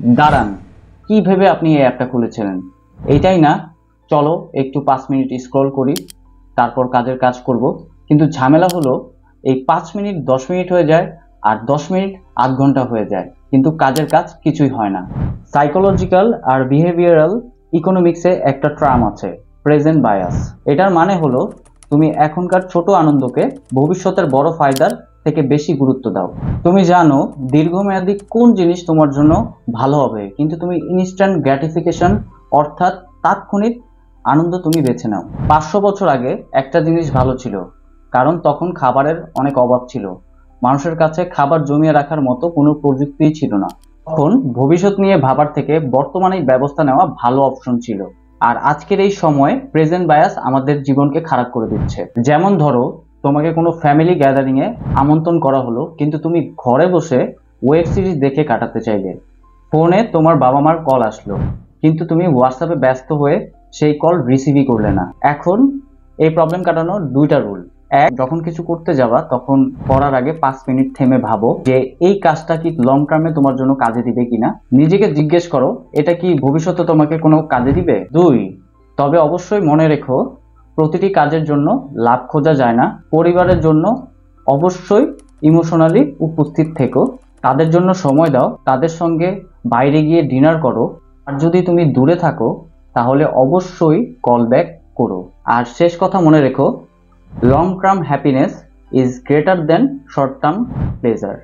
দাঁড়ান, কি ভেবে আপনি এই অ্যাপটা খুলেছিলেন? এইটাই না, চলো একটু 5 মিনিট স্ক্রল করি, তারপর কাজের কাজ করব। কিন্তু ঝামেলা হলো, এই 5 মিনিট 10 মিনিট হয়ে যায়, আর 10 মিনিট আধ ঘন্টা হয়ে যায়, কিন্তু কাজের কাজ কিছুই হয় না। সাইকোলজিক্যাল আর বিহেভিয়ারাল ইকোনমিক্সে একটা টার্ম আছে, প্রেজেন্ট বায়াস। এটার মানে হলো, তুমি এখনকার ছোট আনন্দকে ভবিষ্যতের বড় ফায়দার থেকে বেশি গুরুত্ব দাও। তুমি জানো দীর্ঘমেয়াদী কোন জিনিস তোমার জন্য ভালো হবে, কিন্তু তুমি ইনস্ট্যান্ট গ্র্যাটিফিকেশন অর্থাৎ তাৎক্ষণিক আনন্দ তুমি বেছে নাও। 500 বছর আগে একটা জিনিস ভালো ছিল, কারণ তখন খাবারের অনেক অভাব ছিল, মানুষের কাছে খাবার জমিয়ে রাখার মতো কোনো প্রযুক্তিই ছিল না। তখন ভবিষ্যৎ নিয়ে ভাবার থেকে বর্তমানে ব্যবস্থা নেওয়া ভালো অপশন ছিল। আর আজকের এই সময় প্রেজেন্ট বায়াস আমাদের জীবনকে খারাপ করে দিচ্ছে। যেমন ধরো, তোমাকে কোনো ফ্যামিলি গ্যাদারিং এ আমন্ত্রণ করা হলো, কিন্তু তুমি ঘরে বসে ওয়েব সিরিজ দেখে কাটাতে চাইলে। ফোনে তোমার বাবা মার কল আসলো, কিন্তু তুমি হোয়াটসঅ্যাপে ব্যস্ত হয়ে সেই কল রিসিভই করলে না। এখন এই প্রবলেম কাটানোর দুইটা রুল। এক, যখন কিছু করতে যাবা তখন করার আগে 5 মিনিট থেমে ভাবো যে এই কাজটা কি লং টার্মে তোমার জন্য কাজে দিবে কিনা। নিজেকে জিজ্ঞেস করো, এটা কি ভবিষ্যতে তোমাকে কোনো কাজে দিবে। দুই, তবে অবশ্যই মনে রেখো, প্রতিটি কাজের জন্য লাভ খোঁজা যায় না। পরিবারের জন্য অবশ্যই ইমোশনালি উপস্থিত থেকো, তাদের জন্য সময় দাও, তাদের সঙ্গে বাইরে গিয়ে ডিনার করো। আর যদি তুমি দূরে থাকো, তাহলে অবশ্যই কল ব্যাক করো। আর শেষ কথা মনে রেখো, long term happiness is greater than short term pleasure.